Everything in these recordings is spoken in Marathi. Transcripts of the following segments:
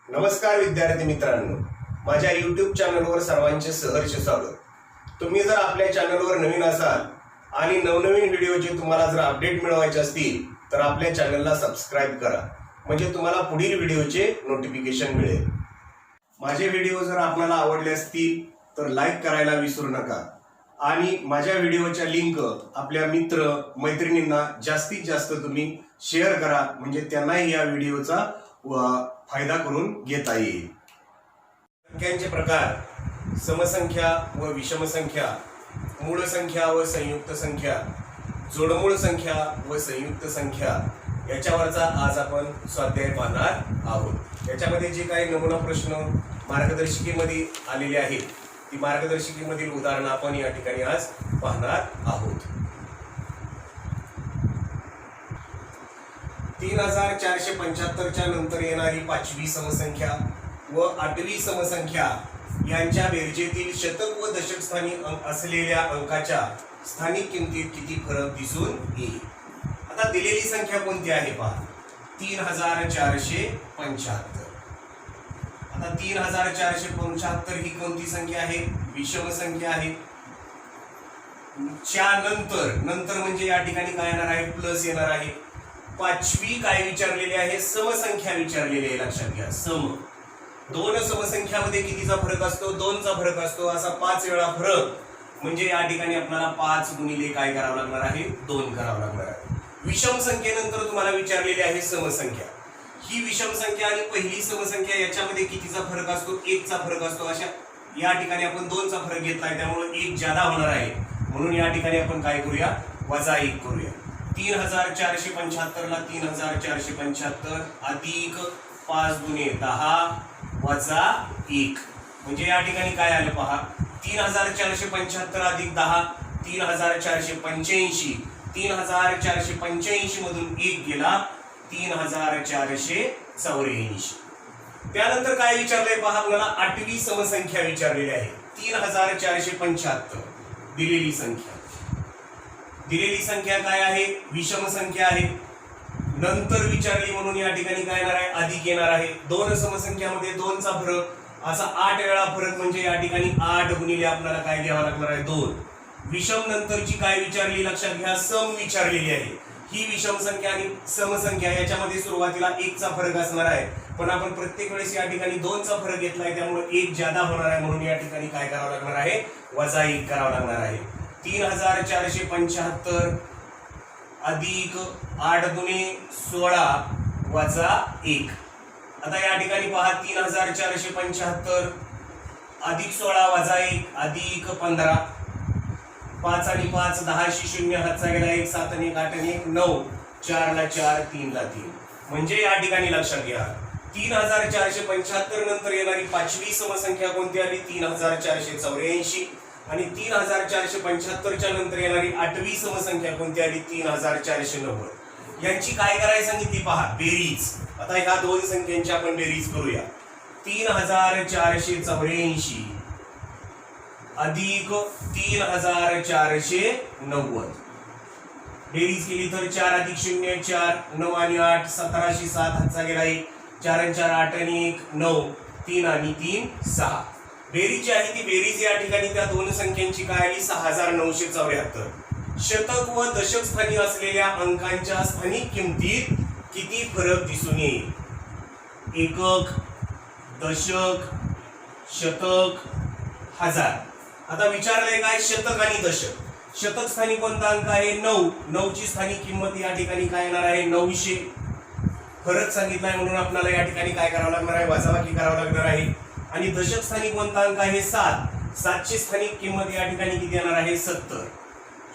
नमस्कार विद्यार्थी मित्रांनो, माझ्या YouTube चॅनलवर सर्वांचे सहर्ष स्वागत। तुम्ही जर आपल्या चॅनलवर नवीन असाल आणि नवनवीन व्हिडिओचे तुम्हाला जर अपडेट मिळवायचे असतील तर आपल्या चॅनलला सबस्क्राइब करा, म्हणजे तुम्हाला पुढील व्हिडिओचे नोटिफिकेशन मिळेल। माझे व्हिडिओ जर आपल्याला आवडले असतील तर लाईक करायला विसरू नका आणि माझ्या व्हिडिओच्या लिंक आपल्या मित्र मैत्रिणींना जास्तीत जास्त तुम्ही शेअर करा, म्हणजे त्यांनाही या व्हिडिओचा फायदा करून घेता येईल। संख्यांचे प्रकार: समसंख्या व विषम संख्या, मूळ संख्या व संयुक्त संख्या, जोडमूळ संख्या व संयुक्त संख्या, याच्यावरचा आज आपण स्वाध्याय पाहणार आहोत। याच्यामध्ये जे काही नमुना प्रश्न मार्गदर्शिकेमध्ये आलेले आहेत ती मार्गदर्शिकेमधील उदाहरणं आपण या ठिकाणी आज पाहणार आहोत। 3475 च्या नंतर येणारी 5वी समसंख्या व 8वी समसंख्या यांच्या बेरजेतील शतक व दशक स्थानी असलेल्या अंकाच्या स्थानिक किमतीत किती फरक दिसून येईल। आता दिलेली संख्या कोणती आहे पहा, 3475। आता 3475 ही कोणती संख्या आहे? विषम संख्या आहे। च्या नंतर म्हणजे या ठिकाणी काय येणार आहे? प्लस येणार आहे। 5वी काय विचारलेली आहे? समसंख्या विचारलेली आहे, लक्षात घ्या। सम दोन समसंख्यामध्ये कितीचा फरक असतो? 2 चा फरक असतो। असा 5 वेळा फरक म्हणजे या ठिकाणी आपल्याला 5 गुणिले काय करावं लागणार आहे? 2 करावं लागणार आहे। विषम संख्येनंतर तुम्हाला विचारलेली आहे समसंख्या। ही विषम संख्या आणि पहिली समसंख्या याच्यामध्ये कितीचा फरक असतो? 1 चा फरक असतो। अशा या ठिकाणी आपण 2 चा फरक घेतलाय, त्यामुळे 1 जादा होणार आहे, म्हणून या ठिकाणी आपण काय करूया? -1 करूया। 3475 ला 3475 अधिक 5 गुणे 10 वजा 1 म्हणजे या ठिकाणी काय आलं पहा, 3475 अधिक 10 3485। 3485 मधून 1 गेला 3484। त्यानंतर काय विचारलंय पहा, आपल्याला 8वी समसंख्या विचारलेली आहे। 3475 दिलेली संख्या, दिलेली संख्या काय आहे? विषम संख्या आहे। नंतर विचारली म्हणून या ठिकाणी काय येणार आहे? अधिक येणार आहे। दोन समसंख्यामध्ये 2 चा फरक, असा 8 वेळा फरक म्हणजे या ठिकाणी 8 गुणिले आपल्याला काय घ्यावं लागणार आहे? 2। विषम नंतरची काय विचारली? लक्षात घ्या, सम विचारलेली आहे। ही विषम संख्या आणि समसंख्या याच्यामध्ये सुरुवातीला 1 चा फरक असणार आहे, पण आपण प्रत्येक वेळेस या ठिकाणी 2 चा फरक घेतलाय, त्यामुळे 1 जादा होणार आहे, म्हणून या ठिकाणी काय करावं लागणार आहे? -1 करावं लागणार आहे। 3475 अधिक 8 गुणे 16 वजा 1। आता या ठिकाणी पहा, 3475 अधिक 16 वजा 1 अधिक 15। 5 आणि 5 10 0 हातचा गेला 1 7 आणि 1 8 आणि 1 9 4 ला 4 3 ला 3 म्हणजे या ठिकाणी लक्षात घ्या, 3475 नंतर येणारी 5वी समसंख्या कोणती आली? 3484 आणि 3475 च्या नंतर येणारी 8वी समसंख्या कोणती आली? 3490। यांची काय करायची सांगितली पहा, बेरीज। आता ह्या दोन संख्यांची आपण बेरीज करूया। 3484 अधिक 3490 बेरीज केली तर 4 अधिक 0 4 9 आणि 8 1707 हातचा गेला 1 4 आणि 4 8 आणि 1 9 3 आणि 3 6। बेरीज जी आहे ती बेरीज या ठिकाणी त्या दोन संख्यांची काय आली? 6974। शतक व दशक स्थानी असलेल्या अंकांच्या स्थानिक किमतीत किती फरक दिसून येईल? एकक, दशक, शतक, हजार। आता विचारलंय काय? शतक आणि दशक। शतक स्थानी कोणता अंक आहे? 9। 9 ची स्थानिक किंमत या ठिकाणी काय येणार आहे? 900। फरक सांगितलाय म्हणून आपल्याला या ठिकाणी काय करावं लागणार आहे? वजाबाकी करावं लागणार आहे। आणि दशक स्थानिक कोणता अंक आहे? 7। 7 ची स्थानिक किंमत या ठिकाणी किती येणार आहे? 70।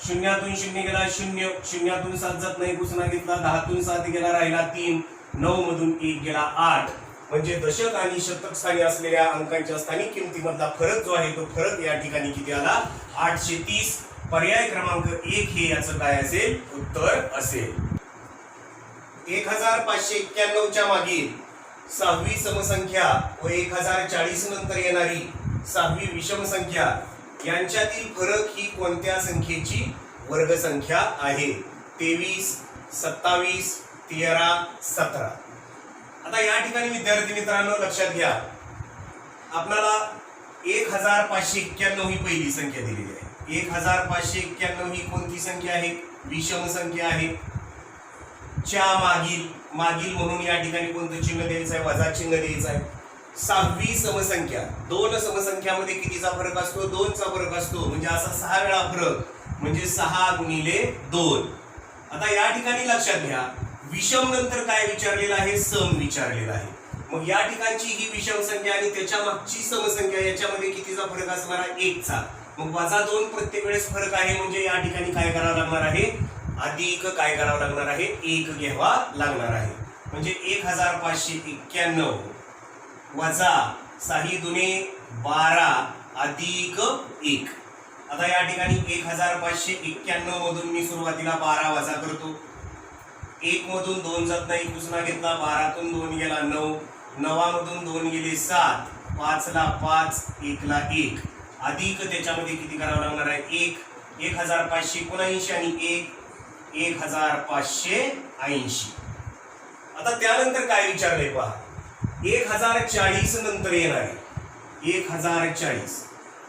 शून्यातून 0 गेला 0, शून्यातून 7 जात नाही, पुसना घेतला, 10तून 7 गेला राहिला 3, 9 मधून 1 गेला 8 म्हणजे दशक आणि शतक स्थानी असलेल्या अंकांच्या स्थानिक किमतीमधला फरक जो आहे तो फरक या ठिकाणी किती आला? 830। पर्याय क्रमांक 1 हे याचं काय असेल? उत्तर असेल। 1591 च्या मागील 6वी समसंख्या व 1040 नंतर येणारी 6वी विषम संख्या यांच्यातील फरक ही कोणत्या संख्येची वर्गसंख्या आहे? 23 27 13 17। आता या ठिकाणी विद्यार्थी मित्रांनो लक्षात घ्या, आपल्याला 1591 ही पहिली संख्या दिलेली आहे. 1591 ही कोणती संख्या आहे? विषम संख्या आहे. च्या मागील म्हणून या ठिकाणी कोणतं चिन्ह द्यायचं आहे? वजा चिन्ह द्यायचं आहे. 6वी समसंख्या, दोन समसंख्यामध्ये कितीचा फरक असतो? 2चा फरक असतो. म्हणजे असा 6 वेळा फरक, म्हणजे 6 गुणिले 2. आता या ठिकाणी लक्षात घ्या, विषम नंतर काय विचारलेलं आहे? सम विचारलेला आहे. मग या ठिकाणची ही विषम संख्या आणि त्याच्या मागची समसंख्या याच्यामध्ये कितीचा फरक असणार आहे? 1चा. मग वजा 2 प्रत्येक वेळेस फरक आहे, म्हणजे या ठिकाणी काय करावं लागणार आहे? अधिक काय करावं लागणार आहे? 1 घ्यावा लागणार आहे. म्हणजे 1591 वजा 6 दुने 12 अधिक 1. आता या ठिकाणी 1591 मधून मी सुरुवातीला 12 वजा करतो. 1 मधून 2 जात नाही, पुसना घेतला. 12 तून 2 गेला 9, 9 मधून 2 गेले 7, 5 ला 5, 1 ला 1 अधिक त्याच्यामध्ये किती करावं लागणार आहे? 1. 1579 आणि 1 1580. आता त्यानंतर काय विचारले पहा, 1040 नंतर येणार आहे 1040.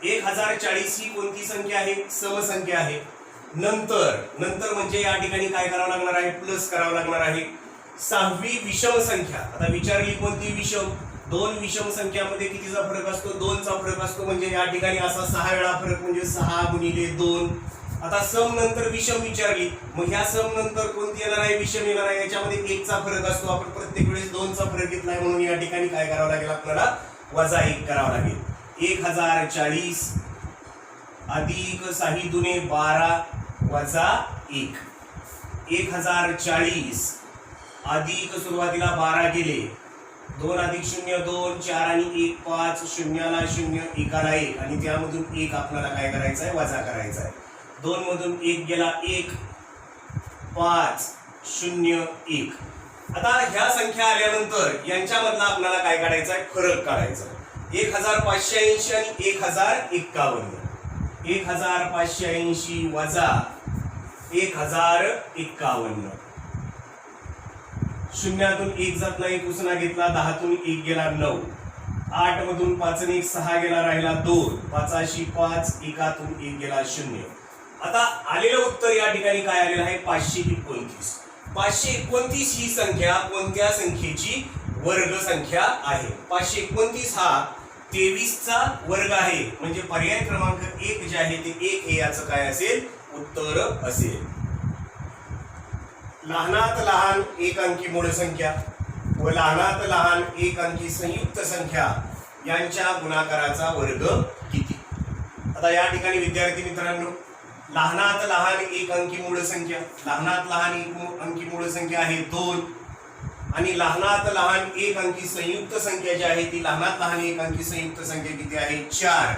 1040 ही कोणती संख्या आहे? समसंख्या आहे. नंतर म्हणजे या ठिकाणी काय करावं लागणार आहे? प्लस करावं लागणार आहे. 6वी विषम संख्या, आता विचारली कोणती? विषम. 2 विषम संख्यामध्ये कितीचा फरक असतो? 2चा फरक असतो. म्हणजे या ठिकाणी असा 6 वेळा फरक, म्हणजे 6 गुणिले 2. आता सम नंतर विषम विचारली, मग ह्या सम नंतर कोणती येणार आहे? विषम येणार आहे. याच्यामध्ये 1चा फरक असतो. आपण प्रत्येक वेळेस 2चा फरक घेतलाय, म्हणून या ठिकाणी काय करावं लागेल? आपल्याला वजा 1 करावं लागेल. 1040 अधिक 6 दुने 12 वजा 1. 1040 अधिक सुरुवातीला 12 गेले, 2 अधिक 0 2, 4 आणि 1 5, 0 ला 0, 1 ला 1 आणि त्यामधून 1 आपल्याला काय करायचं आहे? वजा करायचा आहे. 2 मधून 1 गेला 1, 5 0 1. आता ह्या संख्या आल्यानंतर यांच्यामधला आपल्याला काय काढायचं आहे? फरक काढायचा. 1580 आणि 1051. 1580 वजा 1051. 0तून 1 जात नाही, पुसना घेतला. 10तून 1 गेला 9, 8 मधून 5 आणि 1 6 गेला, राहिला 2, 5 5, 1तून 1 गेला 0. आता आलेलं उत्तर या ठिकाणी काय आलेलं आहे? 529. 529 ही संख्या कोणत्या संख्येची वर्ग संख्या आहे? 529 हा 23चा वर्ग आहे. म्हणजे पर्याय क्रमांक 1 जे आहे ते 1 हे याचं काय असेल? उत्तर असेल. लहानात लहान एक अंकी मूळ संख्या व लहानात लहान एक अंकी संयुक्त संख्या यांच्या गुणाकाराचा वर्ग किती? आता या ठिकाणी विद्यार्थी मित्रांनो, लहानात लहान एक अंकी मूळ संख्या, लहानात लहान एक अंकी मूळ संख्या आहे 2 आणि लहानात लहान एक अंकी संयुक्त संख्या जी आहे ती लहानात लहान एक अंकी संयुक्त संख्या किती आहे? 4.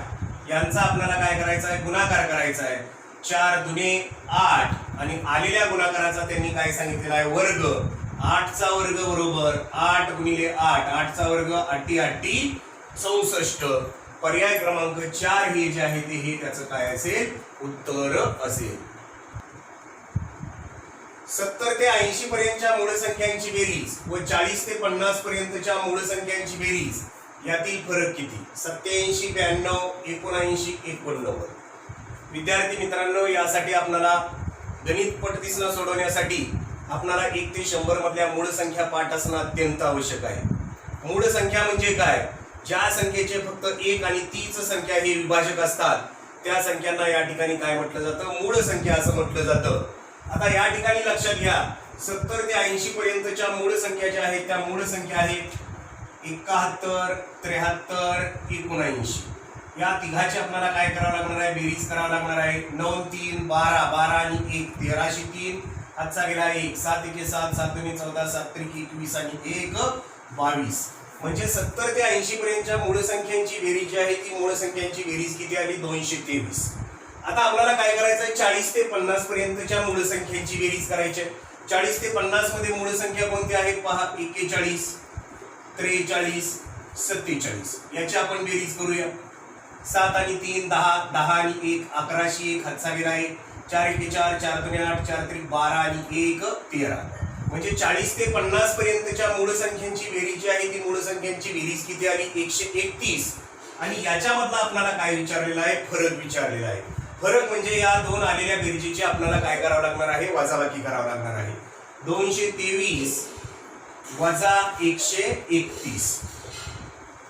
यांचा आपल्याला काय करायचा आहे? गुणाकार करायचा आहे. 4 दुने 8 आणि आलेल्या गुणाकाराचा त्यांनी काय सांगितलेला आहे? वर्ग. 8चा वर्ग बरोबर 8 गुणिले 8, 8चा वर्ग 8 8 64. पर्याय क्रमांक 4 हे जे आहे ते हे त्याचं काय असेल? उत्तर असेल. 70 ते 80 पर्यंतच्या मूळ संख्यांची बेरीज व 40 ते 50 पर्यंतच्या मूळ संख्यांची बेरीज यातील फरक किती? 87 92 79 89. विद्यार्थी मित्रांनो, यासाठी आपल्याला गणित पटदिसणं सोडवण्यासाठी आपल्याला 1 ते 100 मधल्या मूळ संख्या पाठ असणं अत्यंत आवश्यक आहे. मूळ संख्या म्हणजे काय? ज्या संख्येचे फक्त 1 आणि तीच संख्या हे विभाजक असतात त्या संख्यांना या ठिकाणी काय म्हटलं जातं? मूळ संख्या असं म्हटलं जातं. आता या ठिकाणी लक्षात घ्या, 70 ते 80 पर्यंतच्या मूळ संख्या ज्या आहेत त्या मूळ संख्या आहेत 71 73 79. या तिघाची आपल्याला काय करावं लागणार आहे? बेरीज करावं लागणार आहे. 9 3 12 12 आणि 1 1303. आजचा गेला 1 7 1 7 7 2 14 7 3 21 आणि 1 22. म्हणजे 70 ते 80 पर्यंतच्या मूळ संख्यांची बेरीज जी आहे ती मूळ संख्यांची बेरीज किती आली? 223. आता आपल्याला काय करायचं आहे? 40 ते 50 पर्यंतच्या मूळ संख्यांची बेरीज करायची आहे. 40 ते 50 मध्ये मूळ संख्या कोणत्या आहेत पहा? 41 43 47. याची आपण बेरीज करूया. 7 आणि 3 10 10 आणि 1 1101. हातचा गेला 1 4 1 4 4 2 8 4 3 12 आणि 1 13. म्हणजे 40 ते 50 पर्यंतच्या मूळ संख्यांची बेरीज जी आहे ती मूळ संख्यांची बेरीज किती आली 131. आणि याच्यामधला आपल्याला काय विचारलेला आहे, फरक विचारलेला आहे. फरक म्हणजे या दोन आलेल्या बेरजेची आपल्याला काय करावं लागणार आहे, वजाबाकी करावं लागणार आहे. 223 वजा 131.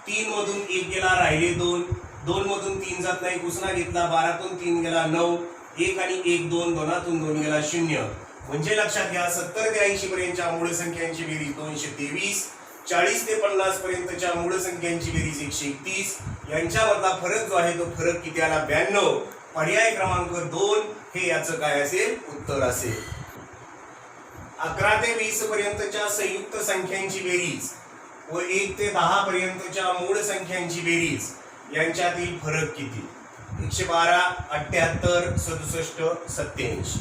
3 मधून 1 गेला, राहिले 2. 2 मधून 3 जात नाही, पुसना घेतला. 12 तून 3 गेला 9. 1 आणि 1 2, 2तून 2 गेला 0. म्हणजे लक्षात घ्या 70 ते 80 पर्यंतच्या मूळ संख्यांची बेरीज 223. 40 ते 50 पर्यंतच्या मूळ संख्यांची बेरीज 131. यांच्यामधला फरक जो आहे तो फरक किती आला, 92. पर्याय क्रमांक 2 हे याचं काय असेल, उत्तर असेल. 11 ते 20 पर्यंतच्या संयुक्त संख्यांची बेरीज व 1 ते 10 पर्यंतच्या मूळ संख्यांची बेरीज यांच्यातील फरक किती. 112, 78, 67, 87.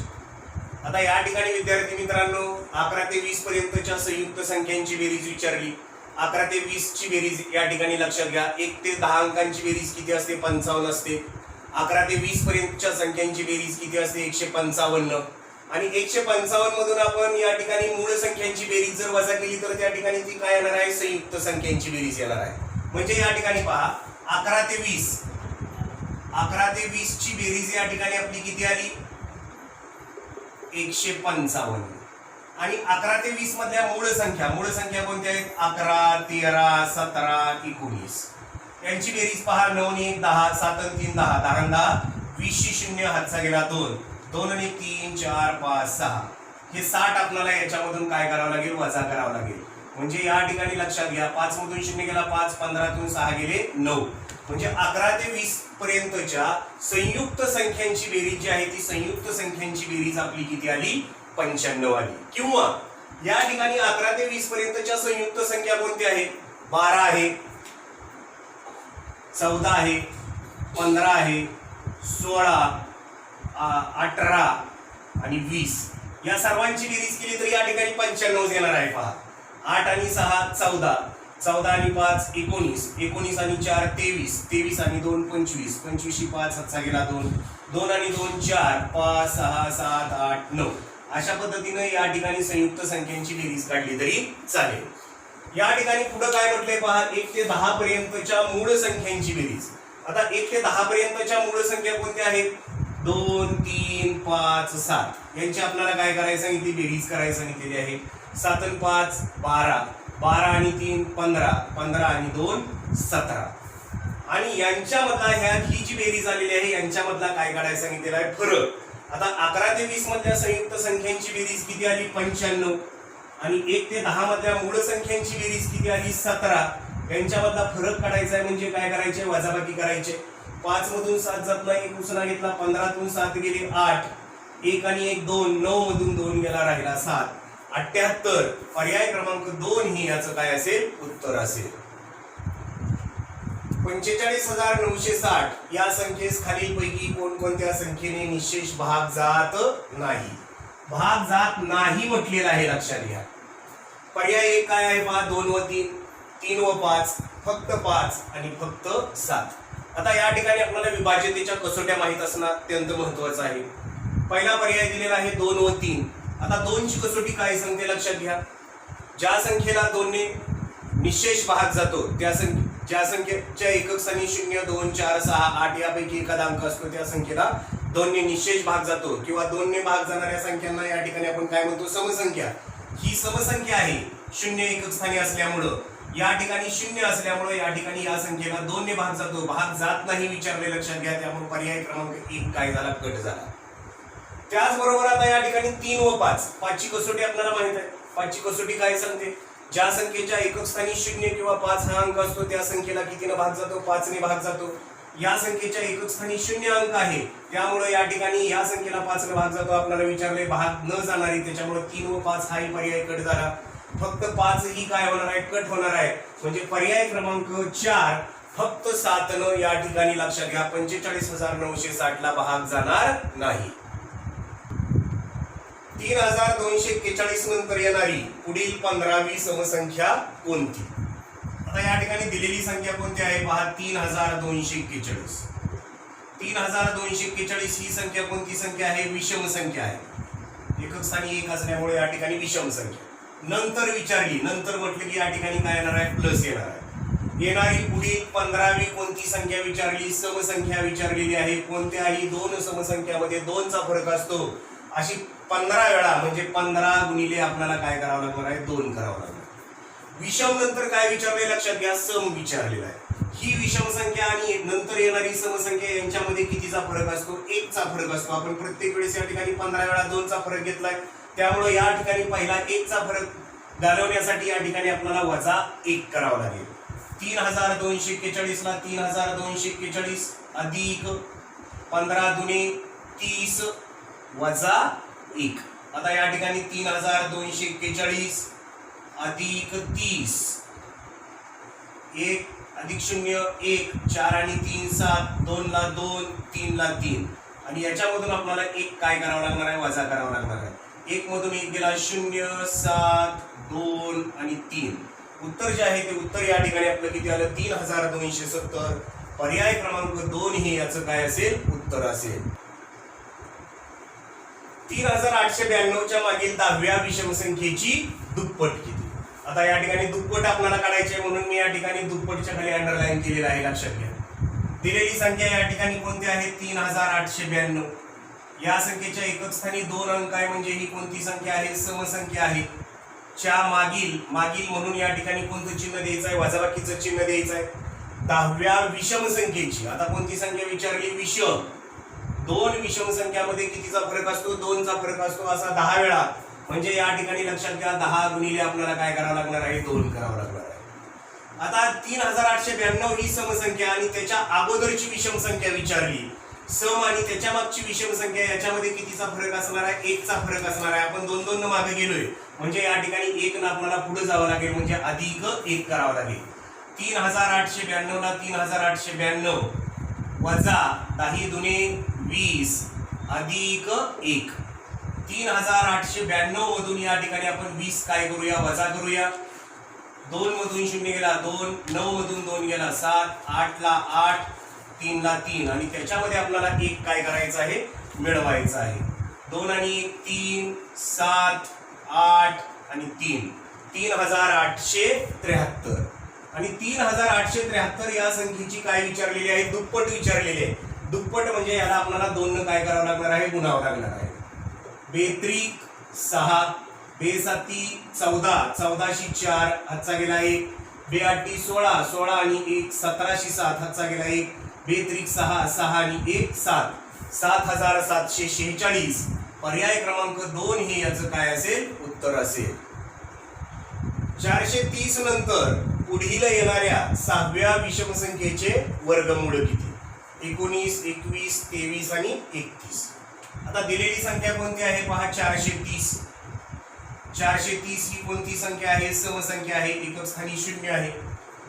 आता या ठिकाणी विद्यार्थी मित्रांनो 11 ते 20 पर्यंतच्या संयुक्त संख्यांची बेरीज विचारली. 11 ते 20 ची बेरीज या ठिकाणी लक्षात घ्या. 1 ते 10 अंकांची बेरीज किती असते, 55 असते. 11 ते 20 पर्यंतच्या संख्यांची बेरीज किती असते, 155. आणि 155 मधून आपण या ठिकाणी मूळ संख्यांची बेरीज जर वजा केली तर त्या ठिकाणी ती काय येणार आहे, संयुक्त संख्यांची बेरीज येणार आहे. म्हणजे या ठिकाणी पहा 11 ते 20 ची बेरीज या ठिकाणी आपली किती आली, 155. आणि 11 ते 20 मधल्या मूळ संख्या कोणत्या आहेत, 11, 13, 17, 19. यांची बेरीज पहा. 9 आणि 1 10, 7 आणि 3 10, 10 आणि 10 20 0 हातचा गेला 2. 2 आणि 3 4 5 6. हे 60 आपल्याला याच्यामधून काय करावं लागेल, वजा करावं लागेल. म्हणजे या ठिकाणी लक्षात घ्या 5 मधून 0 गेला 5, 15तून 6 गेले 9. म्हणजे 11 ते 20 पर्यंतच्या संयुक्त संख्यांची बेरीज जी आहे ती संयुक्त संख्यांची बेरीज आपली किती आली, 95 आली. किंवा या ठिकाणी 11 ते 20 पर्यंतच्या संयुक्त संख्या कोणत्या आहेत, 12 आहे, 14 आहे, 15 आहे, 16, 18 आणि 20. या सर्वांची बेरीज केली तर या ठिकाणी 95 येणार आहे. पहा 8 आणि 6 14, 14 आणि 5 19, 19 आणि 4 23, 23 आणि 2 25, 25 ही 5 हातचा गेला 2, 2 आणि 2 4, 5 6 7 8 9. अशा पद्धतीने या ठिकाणी संयुक्त संख्यांची बेरीज काढली तरी चालेल. या ठिकाणी पुढे काय म्हटलंय पहा, 1 ते 10 पर्यंतच्या मूळ संख्यांची बेरीज. आता 1 ते 10 पर्यंतच्या मूळ संख्या कोणत्या आहेत, 2 3 5 7. यांची आपल्याला काय करायचं सांगितली, बेरीज करायची सांगितलेली आहे. 7 आणि 5 12, 12 आणि 3 15, 15 आणि 2 17. आणि यांच्यामधला ही जी बेरीज आलेली आहे यांच्यामधला काय काढायचं सांगितलेला आहे, फरक. आता 11 ते 20 मधल्या संयुक्त संख्यांची बेरीज किती आली, 95. आणि 1 ते 10 मधल्या मूळ संख्यांची बेरीज किती आली, 17. यांच्यामधला फरक काढायचा आहे. म्हणजे काय करायचे, वजाबाकी करायचे. 5 मधून 7 जात नाही, 1 उसना घेतला, 15तून 7 गेले 8, 1 आणि 1 2, 9 मधून 2 गेला, राहिला 7. 78. पर्याय क्रमांक 2 ही याचं काय असेल, उत्तर असेल. 45,960 या संख्येस खालीलपैकी कोणकोणत्या संख्येने निशेष भाग जात नाही. भाग जात नाही म्हटलेला आहे, लक्षात घ्या. पर्याय 1 काय आहे पहा, 2 व 3, 3 व 5, फक्त 5 आणि फक्त 7. आता या ठिकाणी आपल्याला विभाज्यतेच्या कसोट्या माहित असणं अत्यंत महत्वाचं आहे. पहिला पर्याय दिलेला आहे 2 व 3. आता 2 ची कसोटी काय सांगते, लक्षात घ्या. ज्या संख्येला 2 ने निशेष भाग जातो ज्या संख्येच्या एकक स्थानी 0 2 4 6 8 यापैकी एखादा अंक असतो त्या संख्येला 2 ने निशेष भाग जातो. किंवा 2 ने भाग जाणाऱ्या संख्यांना या ठिकाणी आपण काय म्हणतो, समसंख्या. ही समसंख्या आहे 0 एकक स्थानी असल्यामुळं. या ठिकाणी 0 असल्यामुळे या ठिकाणी या संख्येला 2 ने भाग जातो, भाग जात नाही विचारले, लक्षात घ्या. त्यामुळे पर्याय क्रमांक 1 काय झाला, कट झाला. त्याचबरोबर आता या ठिकाणी 3 व 5, 5 ची कसोटी आपल्याला माहित आहे. 5 ची कसोटी काय सांगते, ज्या संख्येच्या एकक स्थानी 0 किंवा 5 हा अंक असतो त्या संख्येला कितीने भाग जातो, 5 ने भाग जातो. या संख्येच्या एकक स्थानी 0 अंक आहे त्यामुळे या ठिकाणी या संख्येला 5 ने भाग जातो. आपल्याला विचारले भाग न जाणारी, त्याच्यामुळे 3 व 5 हाही पर्याय कट झाला. फक्त 5 ही काय होणार आहे, कट होणार आहे. म्हणजे पर्याय क्रमांक 4 फक्त 7 न या ठिकाणी लक्षात घ्या 45,960 ला भाग जाणार नाही. 3,241 नंतर येणारी पुढील 15वी समसंख्या कोणती. आता या ठिकाणी दिलेली संख्या कोणती आहे पहा, 3,241. 3,241 ही संख्या कोणती संख्या आहे, विषम संख्या आहे. एकक स्थानी 1 असल्यामुळे या ठिकाणी विषम संख्या. नंतर विचारली, नंतर म्हटलं की या ठिकाणी काय येणार आहे, प्लस येणार आहे. येणारी पुढील 15वी कोणती संख्या विचारली, समसंख्या विचारलेली आहे. कोणत्याही दोन समसंख्यामध्ये 2चा फरक असतो. अशी 15 वेळा म्हणजे 15 गुणिले आपल्याला काय करावं लागणार आहे, 2 करावं लागणार. विषम नंतर काय विचारले लक्षात घ्या, सम विचारलेला आहे. ही विषम संख्या आणि नंतर येणारी समसंख्या यांच्यामध्ये कितीचा फरक असतो, 1चा फरक असतो. आपण प्रत्येक वेळेस या ठिकाणी 15 वेळा 2चा फरक घेतलाय, त्यामुळे या ठिकाणी पहिला 1चा फरक घालवण्यासाठी या ठिकाणी आपल्याला वजा 1 करावं लागेल. 3241 ला 3241 अधिक 15 दुने 30 वजा 1. आता या ठिकाणी 3241 अधिक 30 1 अधिक 0 1 4 आणि 3 7 2 ला 2 3 ला 3 आणि याच्यामधून आपल्याला 1 काय करावं लागणार आहे, वजा करावं लागणार आहे. 1 मधून 1 गेला 0 7 2 आणि 3. उत्तर जे आहे ते उत्तर या ठिकाणी आपलं किती आलं, 3270. पर्याय क्रमांक 2 हे याचं काय असेल, उत्तर असेल. 3892 च्या मागील 10व्या विषम संख्येची दुप्पट किती. आता या ठिकाणी दुप्पट आपल्याला काढायचे म्हणून मी या ठिकाणी दुप्पटच्या खाली अंडरलाईन केलेलं आहे, लक्षात घ्या. दिलेली संख्या या ठिकाणी कोणती आहे, 3892. या संख्येच्या एकक स्थानी 2 अंक आहे म्हणजे ही कोणती संख्या आहे, समसंख्या आहे. च्या मागील म्हणून या ठिकाणी कोणतं चिन्ह द्यायचं आहे, वजाबाकीचं चिन्ह द्यायचं आहे. 10व्या विषम संख्येची, आता कोणती संख्या विचारली, विषम. 2 विषम संख्यामध्ये कितीचा फरक असतो, 2चा फरक असतो. असा 10 वेळा म्हणजे या ठिकाणी लक्षात घ्या 10 गुणिले आपल्याला काय करावं लागणार आहे, 2 करावं लागणार आहे. आता 3892 ही समसंख्या आणि त्याच्या अगोदरची विषम संख्या विचारली. सम आणि त्याच्या मागची विषम संख्या याच्यामध्ये कितीचा फरक असणार आहे, 1चा फरक असणार आहे. आपण 2 न मागे गेलोय म्हणजे या ठिकाणी 1 न आपल्याला पुढे जावं लागेल म्हणजे अधिक 1 करावं लागेल. 3892 ला 3892 वजा 10 दुने 20 अधिक 1. 3892 मधून या ठिकाणी आपण 20 काय करूया, वजा करूया. 2 मधून 0 गेला 2, 9 मधून 2 गेला 7, 8 ला 8, 3 ला 3 आणि त्याच्यामध्ये आपल्याला 1 काय करायचं आहे, मिळवायचं आहे. 2 आणि 1 3 7 8 आणि 3 3873 आणि 3873 या संख्येची काय विचारलेली आहे, दुप्पट विचारलेली आहे. दुप्पट म्हणजे याला आपल्याला 2 न काय करावं लागणार आहे, गुणावं लागणार आहे. 2 6 2 7 14 14 4 हातचा गेला 1. 2 8 16 16 आणि 1 17 7 हातचा गेला 1. 2 6 6 आणि 1 7 7746. पर्याय क्रमांक 2 हे याचं काय असेल, उत्तर असेल. 430 नंतर पुढील येणाऱ्या 6व्या विषम संख्येचे वर्गमूळ किती, 19 21 23 आणि 31. आता दिलेली संख्या कोणती आहे पहा, 430. 430 ही कोणती संख्या आहे, समसंख्या आहे, एकक स्थानी 0 आहे.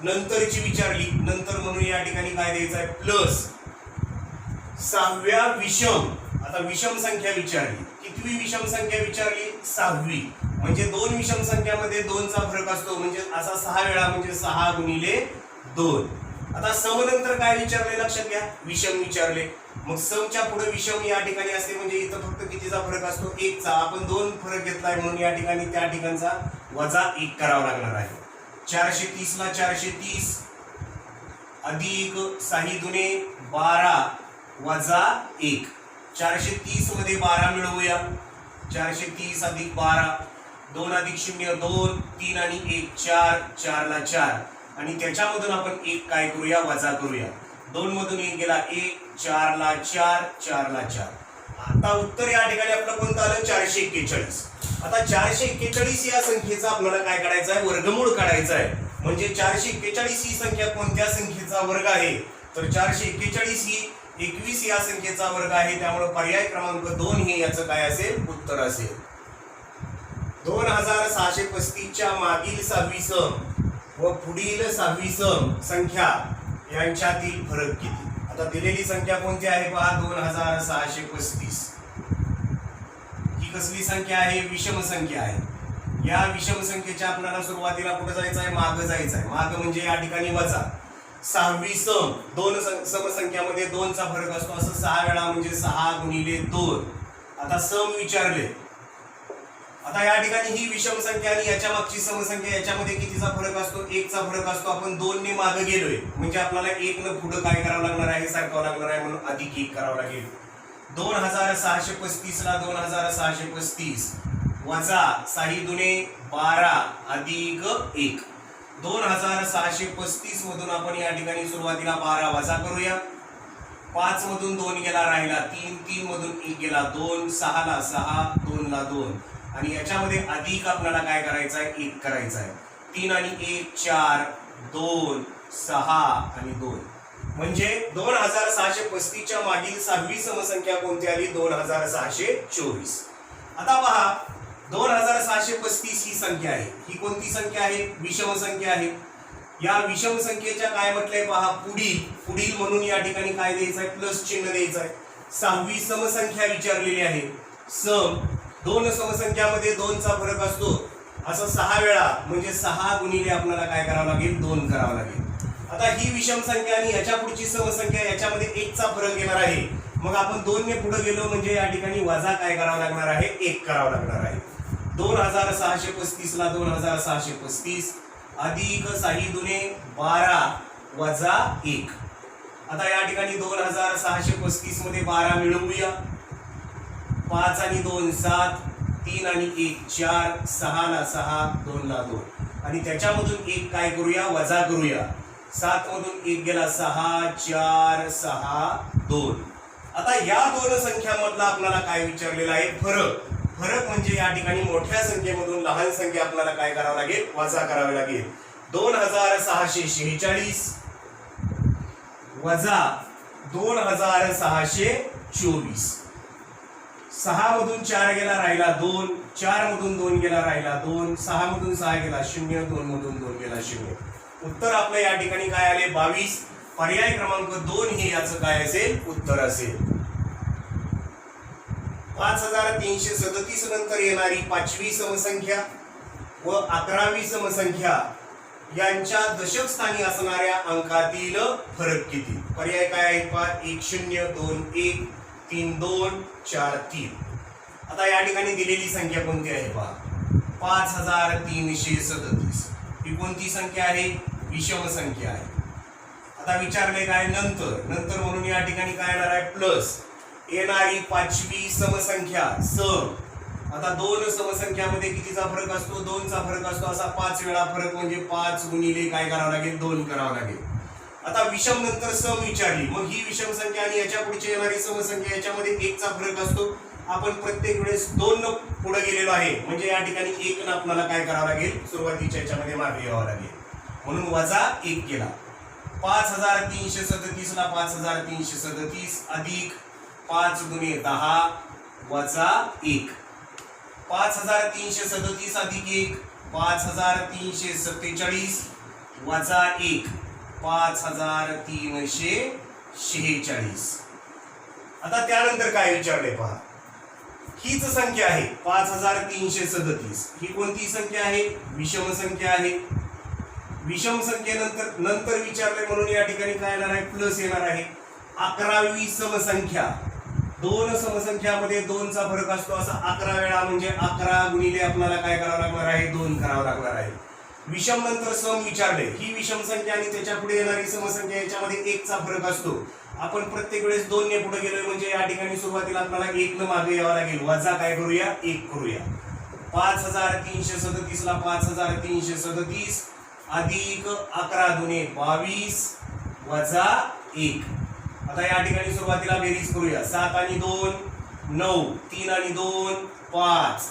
नंतरची विचारली, नंतर म्हणून या ठिकाणी काय द्यायचं आहे, प्लस 6व्या विषम. आता विषम संख्या विचारली, कितवी विषम संख्या विचारली, 6वी. म्हणजे 2 विषम संख्यामध्ये 2चा फरक असतो म्हणजे असा 6 वेळा म्हणजे 6 गुणिले 2. आता सम नंतर काय विचारले, लक्षात घ्या, विषम विचारले. मग समच्या पुढे विषम या ठिकाणी असते म्हणजे इथं फक्त कितीचा फरक असतो, 1चा. आपण 2 फरक घेतलाय म्हणून या ठिकाणी त्या ठिकाणचा वजा 1 करावा लागणार आहे. 430 ला 430 अधिक 6 दुने 12 वजा 1. 430 मध्ये 12 मिळवूया. 430 अधिक 12 2 अधिक 0 2 3 आणि 1 4 4 ला 4 आणि त्याच्यामधून आपण 1 काय करूया, वजा करूया. 2 मधून 1 गेला 1 4 ला 4 4 ला 4. आता उत्तर या ठिकाणी आपलं कोणतं आलं, 441. आता 441 या संख्येचा आपल्याला काय काढायचं आहे, वर्गमूळ काढायचं आहे. म्हणजे 441 ही संख्या कोणत्या संख्येचा वर्ग आहे, तर 441 ही 21 या संख्येचा वर्ग आहे. त्यामुळे पर्याय क्रमांक 2 हे याचं काय असेल, उत्तर असेल. 2635 च्या मागील 6वी सम व पुढील 6वी सम संख्या यांच्यातील फरक किती. आता दिलेली संख्या कोणती आहे पहा, 2635. ही कसली संख्या आहे, विषम संख्या आहे. या विषम संख्येच्या आपल्याला सुरुवातीला कुठे जायचं आहे, माग जायचं आहे. माग म्हणजे या ठिकाणी वजा. 6वी सम, 2 समसंख्यामध्ये 2चा फरक असतो. असं 6 वेळा म्हणजे 6 गुणिले 2. आता सम विचारले आता या ठिकाणी ही विषम संख्या आणि याच्या मागची समसंख्या, याच्यामध्ये कितीचा फरक असतो? 1 चा फरक असतो. आपण 2 ने मागे गेलोय म्हणजे आपल्याला 1 न पुढे काय करावं लागणार आहे? सरकावं लागणार आहे, म्हणून अधिक 1 करावं लागेल. 2635 ला 2635 वजा 6 दुने 12 अधिक 1. 2635 मधून आपण या ठिकाणी सुरुवातीला 12 वजा करूया. 5 मधून 2 गेला, राहिला 3. 3 मधून 1 गेला 2. 6 ला 6, 2 ला 2 आणि याच्यामध्ये अधिक आपल्याला काय करायचं आहे? 1 करायचं आहे. 3 आणि 1 4, 2 6 आणि 2 म्हणजे 2635 च्या मागील 6वी समसंख्या कोणती आली? 2624. आता पहा 2635 ही संख्या आहे. ही कोणती संख्या आहे? विषम संख्या आहे. या विषम संख्येच्या काय म्हटलंय पहा? पुढील म्हणून या ठिकाणी काय द्यायचं आहे? प्लस चिन्ह द्यायचं आहे. 6वी समसंख्या विचारलेली आहे. सम 2 समसंख्यामध्ये 2 चा फरक असतो. असं 6 वेळा म्हणजे 6 गुणिले आपल्याला काय करावं लागेल? 2 करावं लागेल. आता ही विषम संख्या आणि याच्या पुढची समसंख्या, याच्यामध्ये 1 चा फरक येणार आहे. मग आपण 2 ने पुढे गेलो म्हणजे या ठिकाणी वजा काय करावं लागणार आहे? 1 करावं लागणार आहे. 2635 ला 2635 अधिक 6 दुने 12 वजा 1. आता या ठिकाणी 2635 मध्ये 12 मिळवूया. 5 आणि 2 7, 3 आणि 1 4, 6 ला 6, 2 ला 2 आणि त्याच्यामधून 1 काय करूया? वजा करूया. 7 मधून 1 गेला 6 4 6 2. आता या दोन संख्यांमधला आपल्याला काय विचारलेला आहे? फरक म्हणजे या ठिकाणी मोठ्या संख्येमधून लहान संख्या आपल्याला काय करावं लागेल? वजा करावी लागेल. 2646 वजा 2624. 6 मधून 4 गेला, राहिला 2. 4 मधून 2 गेला, राहिला 2. 6 मधून 6 गेला 0. 2 मधून 2 गेला 0. उत्तर आपलं या ठिकाणी काय आले? 22. पर्याय क्रमांक 2 हे याचं काय असेल? उत्तर असेल. 5337 नंतर येणारी 5वी समसंख्या व 11वी समसंख्या यांच्या दशक स्थानी असणाऱ्या अंकातील फरक किती? पर्याय काय आहेत पहा? 1 0 2 1 3 2 4 3. आता या ठिकाणी दिलेली संख्या कोणती आहे पहा? 5337. ही कोणती संख्या आहे? विषम संख्या आहे. आता विचारले काय? नंतर म्हणून या ठिकाणी काय येणार आहे? प्लस येणारी 5वी समसंख्या सम. आता 2 समसंख्यामध्ये कितीचा फरक असतो? 2 चा फरक असतो. असा 5 वेळा फरक म्हणजे 5 गुणिले काय करावं लागेल? 2 करावं लागेल. आता विषम नंतर सम विचारली, मग ही विषम संख्या आणि याच्या पुढची येणारी समसंख्या, याच्यामध्ये 1 चा फरक असतो. आपण प्रत्येक वेळेस 2 न पुढे गेलेलो आहे म्हणजे या ठिकाणी 1 न आपल्याला काय करावं लागेल? सुरुवातीच्या याच्यामध्ये मागे यावं लागेल, म्हणून वजा 1 केला. 5337 ला 5337 अधिक 5 गुणे 10 वजा 1. 5337 अधिक 1 5347 वजा 1 5346. आता त्यानंतर काय विचारले पहा? हीच संख्या आहे 5337. ही कोणती संख्या आहे? विषम संख्या आहे. विषम संख्येनंतर विचारले म्हणून या ठिकाणी काय येणार आहे? प्लस येणार आहे. 11वी समसंख्या. 2 समसंख्यामध्ये 2 चा फरक असतो. असा 11 वेळा म्हणजे 11 गुणिले आपल्याला काय करावं लागणार आहे? 2 करावं लागणार आहे. विषम नंतर सम विचारले. ही विषम संख्या आणि त्याच्या पुढे येणारी समसंख्या, याच्यामध्ये 1 चा फरक असतो. आपण प्रत्येक वेळेस 2 ने पुढे गेलोय म्हणजे या ठिकाणी सुरुवातीला आपल्याला 1 न मागे यावं लागेल. वजा काय करूया? 1 करूया. 5337 ला 5337 अधिक 11 दुने 22 वजा 1. आता या ठिकाणी सुरुवातीला बेरीज करूया. 7 आणि 2 9, 3 आणि 2 5,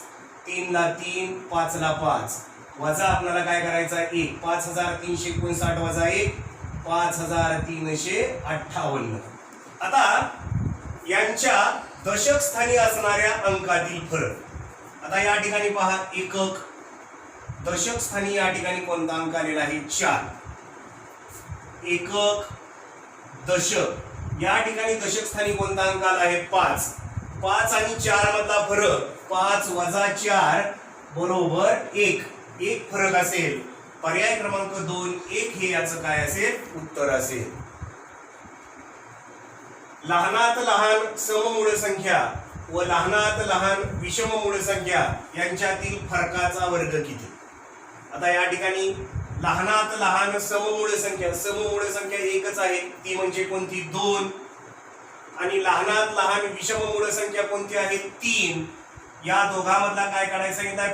3 ला 3, 5 ला 5 वजा आपल्याला काय करायचं आहे? 1. 5359 वजा 1 5358. आता यांच्या दशक स्थानी असणाऱ्या अंकातील फरक. आता या ठिकाणी पहा, एकक. दशक स्थानी या ठिकाणी कोणता अंक आलेला आहे? 4. एकक, दशक. या ठिकाणी दशक स्थानी कोणता अंक आला आहे? 5. 5 आणि 4 मधला फरक 5 वजा 4 बरोबर 1. 1 फरक असेल. पर्याय क्रमांक 2 1 हे याचं काय असेल? उत्तर असेल. लहानात लहान सममूळ संख्या व लहानात लहान विषम मूळ संख्या यांच्यातील फरकाचा वर्ग किती. आता या ठिकाणी लहानात लहान सममूळ संख्या एकच आहे, ती म्हणजे कोणती 2. आणि लहानात लहान विषम मूळ संख्या कोणती आहे 3. या दोघांमधला काय काढायचं सांगितलंय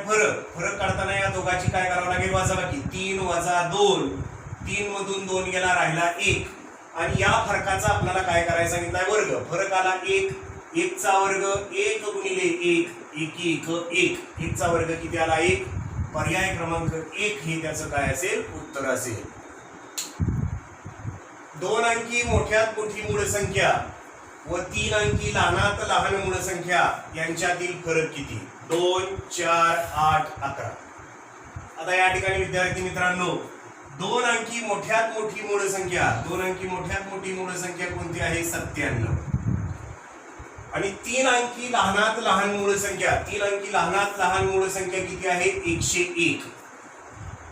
फरक काढताना या दोघांची काय करावं लागेल वजाबाकी. 3 वजा 2, 3 मधून 2 गेला राहिला 1. आणि या फरकाचा आपल्याला काय करायचं सांगितलंय वर्ग. फरक आला 1, 1 चा वर्ग 1 गुणिले 1, 1 1 1 चा वर्ग किती आला 1. पर्याय क्रमांक 1 हे त्याचं काय असेल उत्तर असेल. 2 अंकी मोठ्यात मोठी मूळ संख्या व 3 अंकी लहानात लहान मूळ संख्या यांच्यातील फरक किती. 2 4 8 11. आता या ठिकाणी विद्यार्थी मित्रांनो 2 अंकी मोठ्यात मोठी मूळ संख्या कोणती आहे 97. आणि 3 अंकी लहानात लहान मूळ संख्या किती आहे 101.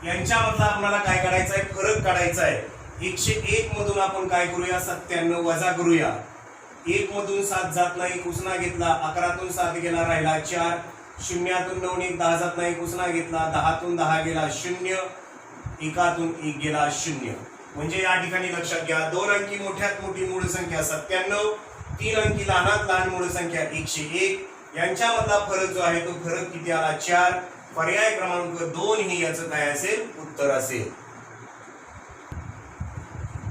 यांच्यामधला आपल्याला काय करायचं आहे फरक काढायचा आहे. 101 मधून आपण काय करूया 97 वजा करूया. 1 मधून 7 जात नाही उसना घेतला, 11 तून 7 गेला राहिला 4, 0 तून 9 1 10 जात नाही उसना घेतला, 10 तून 10 गेला 0, 1 तून 1 गेला 0. म्हणजे या ठिकाणी लक्षात घ्या 2 अंकी मोठ्यात मोठी मूळ संख्या 97, 3 अंकी लहानात लहान मूळ संख्या 101. यांच्यामधला फरक जो आहे तो फरक किती आला 4. पर्याय क्रमांक 2 हे याचं काय असेल उत्तर असेल.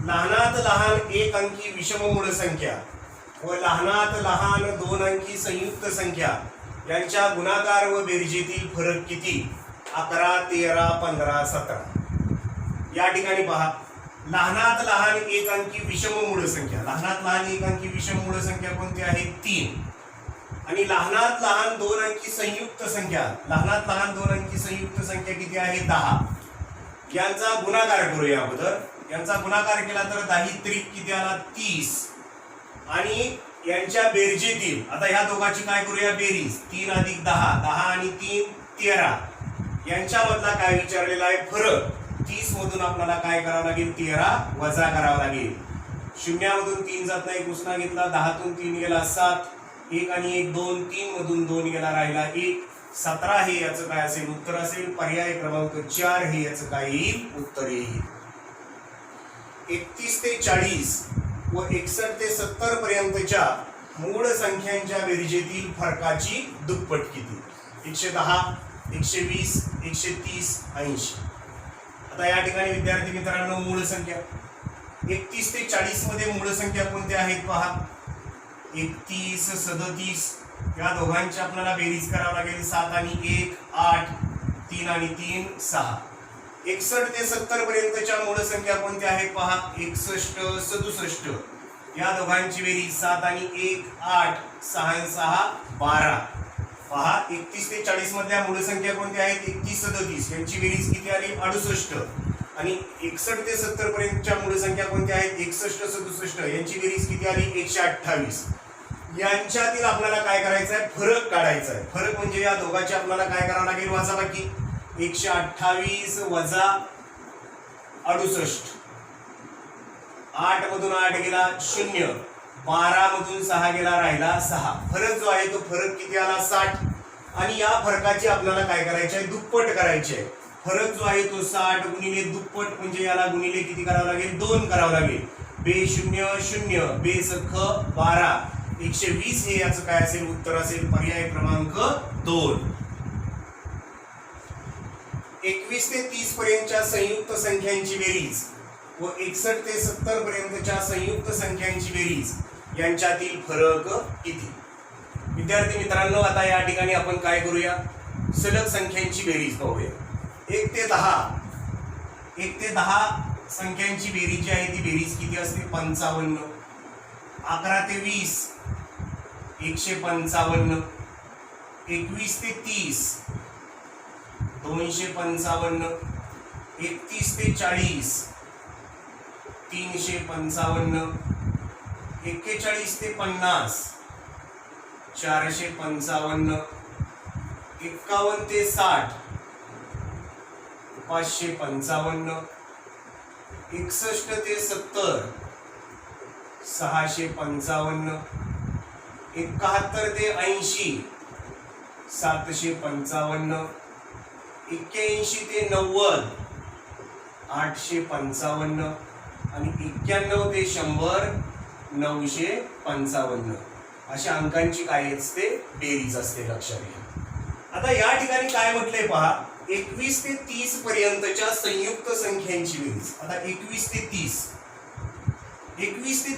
लहानात लहान 1 अंकी विषम मूळ संख्या व लहानात लहान 2 अंकी संयुक्त संख्या यांच्या गुणाकार व बेरजेतील फरक किती. 11 13 15 17. या ठिकाणी पहा लहानात लहान 1 अंकी विषम मूळ संख्या कोणती आहे 3. आणि लहानात लहान 2 अंकी संयुक्त संख्या किती आहे 10. यांचा गुणाकार करूया अगोदर. यांचा गुणाकार केला तर 10 त्रिक किती आला 30. आणि यांच्या बेरजेतील आता ह्या दोघांची काय करूया बेरीज. 3 अधिक 10, 10 आणि 3 13. यांच्यामधला काय विचारलेला आहे फरक. 30 मधून आपल्याला काय करावं लागेल 13 वजा करावं लागेल. 0 मधून 3 जात नाही उसना घेतला, 10 तून 3 गेला 7, 1 आणि 1 2, 3 मधून 2 गेला राहिला 1, 17 हे याचं काय असेल उत्तर असेल. पर्याय क्रमांक 4 हे याचं काय येईल उत्तर येईल. 31 ते 40 व 61 ते 70 पर्यंतच्या मूळ संख्यांच्या बेरजेतील फरकाची दुप्पट किती. 110 120 130 80. आता या ठिकाणी विद्यार्थी मित्रांनो मूळ संख्या 31 ते 40 मध्ये मूळ संख्या कोणत्या आहेत पहा. 31 37. या दोघांची आपल्याला बेरीज करावी लागेल. 7 आणि 1 8, 3 आणि 3 6. 61 ते 70 पर्यंतच्या मूळ संख्या कोणत्या आहेत पहा. 61 67. या दोघांची बेरीज 7 आणि 1 8, 6 आणि 6 12. पहा 31 ते 40 मधल्या मूळ संख्या कोणत्या आहेत 31 37. यांची बेरीज किती आली 68. आणि 61 ते 70 पर्यंतच्या मूळ संख्या कोणत्या आहेत 61 67. यांची बेरीज किती आली 128. यांच्यातील आपल्याला काय करायचं आहे फरक काढायचा आहे. फरक म्हणजे या दोघांची आपल्याला काय करावं लागेल वजाबाकी. 128 वजा 68. 8 मधून 8 गेला 0, 12 मधून 6 गेला राहिला 6. फरक जो आहे तो फरक किती आला 60. आणि या फरकाची आपल्याला काय करायचे आहे दुप्पट करायचे आहे. फरक जो आहे तो 60 गुणिले दुप्पट म्हणजे याला गुणिले किती करावं लागेल 2 करावं लागेल. बे 0 0 बे सख 12, 120 हे याचं काय असेल उत्तर असेल. पर्याय क्रमांक 2. 21 ते 30 पर्यंतच्या संयुक्त संख्यांची बेरीज व 61 ते 70 पर्यंतच्या संयुक्त संख्यांची बेरीज यांच्यातील फरक किती. विद्यार्थी मित्रांनो आता या ठिकाणी आपण काय करूया सलग संख्यांची बेरीज पाहूया. 1 ते 10 संख्यांची बेरीज जी आहे ती बेरीज किती असते 55. 11 ते 20 155. 21 ते 30 255. 31 ते 40 355. 41 ते 50 455. 51 ते 60 555. 61 ते 70 655. 71 ते 80 755, 81 ते 90 855 आणि 91 ते 100 955. अशा अंकांची काय असते? बेरीज असते, लक्षात घ्या. आता या ठिकाणी काय म्हटलंय पहा, 21 ते 30 पर्यंतच्या संयुक्त संख्यांची बेरीज. आता 21 ते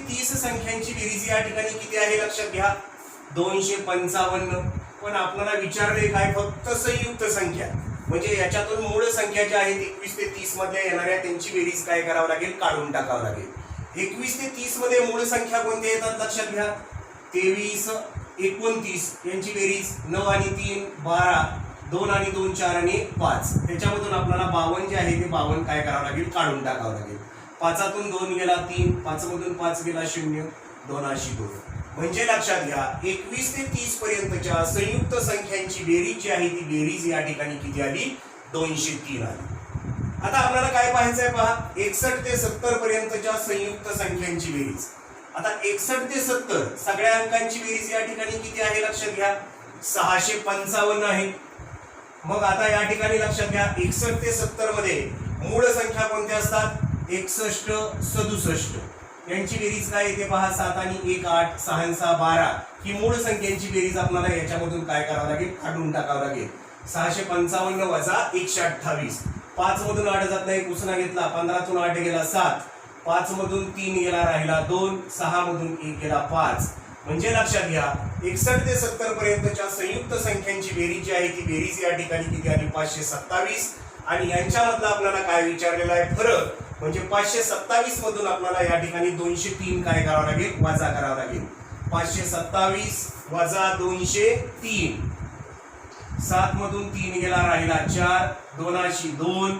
30 संख्यांची बेरीज या ठिकाणी किती आहे लक्षात घ्या? 255. पण आपल्याला विचारले काय? फक्त संयुक्त संख्या, म्हणजे याच्यातून मूळ संख्या ज्या आहेत 21 ते 30 मध्ये येणाऱ्या त्यांची बेरीज काय करावं लागेल? काढून टाकावं लागेल. 21 ते 30 मध्ये मूळ संख्या कोणत्या येतात लक्षात घ्या? 23 29 यांची बेरीज 9 आणि 3 12, 2 आणि 2 4 आणि 5. त्याच्यामधून आपल्याला 52 जे आहे ते 52 काय करावं लागेल? काढून टाकावं लागेल. 5तून 2 गेला 3, 5 मधून 5 गेला 0, 2 अशी 2. म्हणजे लक्षात घ्या 21 ते 30 पर्यंतच्या संयुक्त संख्यांची बेरीज जी आहे ती बेरीज या ठिकाणी किती आली? 203 आली. आता आपल्याला काय पाहायचंय पहा, 61 ते 70 पर्यंतच्या संयुक्त संख्यांची बेरीज. आता 61 ते 70 सगळ्या अंकांची बेरीज या ठिकाणी किती आहे लक्षात घ्या? 655 आहे. मग आता या ठिकाणी लक्षात घ्या 61 ते 70 मध्ये मूळ संख्या कोणत्या असतात? 61 67 यांची बेरीज काय येते पहा? 7 आणि 1 8, 6 आणि 6 12. ही मूळ संख्यांची बेरीज आपल्याला याच्यामधून काय करावं लागेल? काढून टाकावं लागेल. 655 वजा 128. 5 मधून 8 जात नाही, उसना घेतला, 15तून 8 गेला 7, 5 मधून 3 गेला राहिला 2, 6 मधून 1 गेला 5. म्हणजे लक्षात घ्या 61 ते 70 पर्यंतच्या संयुक्त संख्यांची बेरीज जी आहे ती बेरीज या ठिकाणी किती आली? 527. आणि यांच्यामधला आपल्याला काय विचारलेला आहे? फरक. म्हणजे 527 मधून आपल्याला या ठिकाणी 203 काय करावं लागेल? वजा करावं लागेल. 527 वजा 203. 7 मधून 3 गेला राहिला 4, 2 2,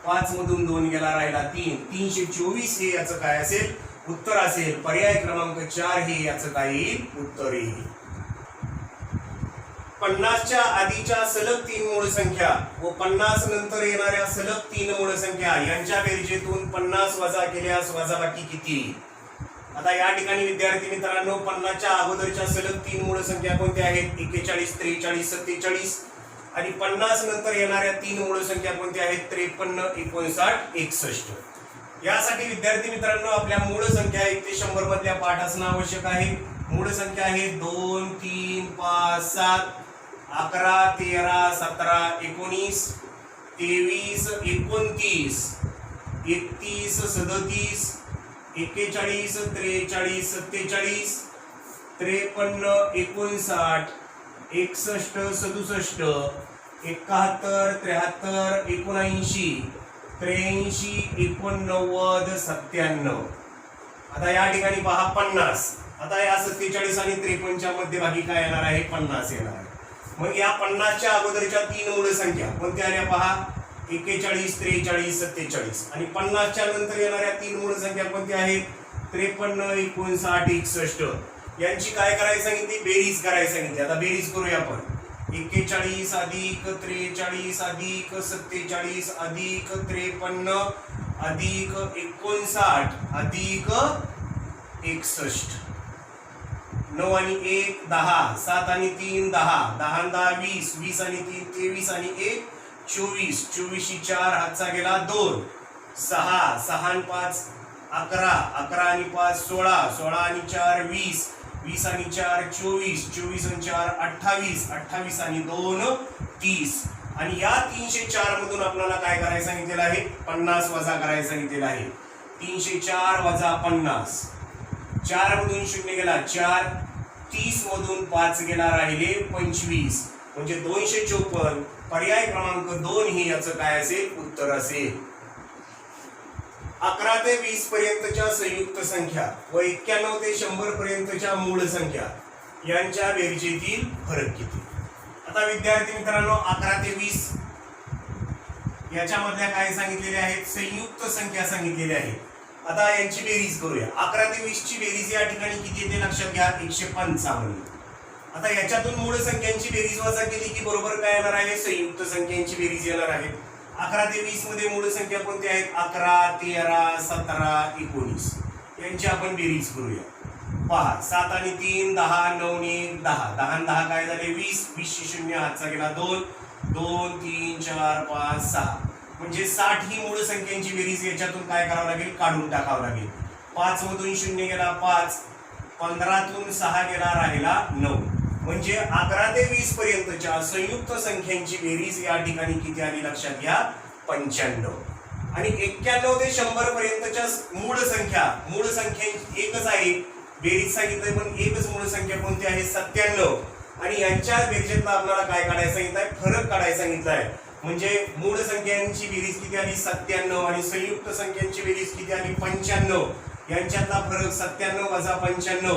5 मधून 2 गेला राहिला 3, 324 हे याचं काय असेल? उत्तर असेल. पर्याय क्रमांक 4 हे याचं काय येईल? उत्तर येईल. 50च्या आधीच्या सलग 3 मूळ संख्या व 50 नंतर येणाऱ्या सलग 3 मूळ संख्या यांच्या बेरजेतून 50 वजा केल्यास वजाबाकी किती? आता या ठिकाणी विद्यार्थी मित्रांनो 50च्या अगोदरच्या सलग 3 मूळ संख्या कोणत्या आहेत? 41 43 47. आणि 50 नंतर येणाऱ्या 3 मूळ संख्या कोणत्या आहेत? 53 59 61. यासाठी विद्यार्थी मित्रांनो आपल्या मूळ संख्या 1 ते 100 मधल्या पाठ असणं आवश्यक आहे. मूळ संख्या आहे 2 3 5 7 11 13 17 19 23 29 31 37 41 43 47 53 59 61 67 71 73 79 83 89 97. आता या ठिकाणी पहा 50. आता या 47 आणि 53च्या मध्यभागी काय येणार आहे? 50 येणार आहे. मग या 50च्या अगोदरच्या 3 मूळ संख्या कोणत्या आल्या पहा? 41 43 47. आणि 50च्या नंतर येणाऱ्या 3 मूळ संख्या कोणत्या आहेत? 53 59 61. यांची काय करायला सांगितली? बेरीज करायला सांगितली. आता बेरीज करूया आपण. 41 अधिक 43 अधिक 47 अधिक 53 अधिक 59 अधिक 61. 9 आणि 1 10, 7 आणि 3 10, 10 आणि 10 20, 20 आणि 3 23 आणि 1 24, 24 शी 4 हातचा गेला 2, 6, 6 आणि 5 11, 11 आणि 5 16, 16 आणि 4 20, 20 आणि 4 24, 24 आणि 4 28, 28 आणि 2 30. आणि या 304 मधून आपल्याला काय करायला सांगितलेलं आहे? 50 वजा करायला सांगितलेलं आहे. 304 वजा 50. 4 मधून 0 गेला 4, 30 मधून 5 गेला राहिले 25. म्हणजे 254. पर्याय क्रमांक 2 ही याचं काय असेल? उत्तर असेल. 11 ते 20 पर्यंतच्या संयुक्त संख्या व 91 ते 100 पर्यंतच्या मूळ संख्या यांच्या बेरजेतील फरक किती? आता विद्यार्थी मित्रांनो 11 ते 20 याच्यामधल्या काय सांगितलेले आहेत? संयुक्त संख्या सांगितलेल्या आहेत. आता यांची बेरीज करूया. 11 ते 20 ची बेरीज या ठिकाणी किती येते लक्षात घ्या? 155. आता याच्यातून मूळ संख्यांची बेरीज वजा केली की बरोबर काय येणार आहे? संयुक्त संख्यांची बेरीज येणार आहे. 11 ते 20 मध्ये मूळ संख्या कोणत्या आहेत? 11 13 17 19 यांची आपण बेरीज करूया. पहा 7 आणि 3 10 9 आणि 1 10 10 आणि 10 काय झाले 20 20 शी 0 हातचा गेला 2 2 3 4 5 6 म्हणजे 60 ही मूळ संख्यांची बेरीज याच्यातून काय करावं लागेल काढून टाकावं लागेल 5 मधून 0 गेला 5 15 तून 6 गेला राहिला 9 म्हणजे 11 ते 20 पर्यंतच्या संयुक्त संख्यांची बेरीज या ठिकाणी किती आली लक्षात घ्या 95 आणि 91 ते 100 पर्यंतच्या मूळ संख्या एकच आहे बेरीज सांगितलंय पण एकच मूळ संख्या कोणती आहे 97 आणि यांच्या बेरजेतला आपल्याला काय काढायला सांगितलंय फरक काढायला सांगितलाय म्हणजे मूळ संख्यांची बेरीज किती आली 97 आणि संयुक्त संख्यांची बेरीज किती आली 95 यांच्यातला फरक 97 वजा 95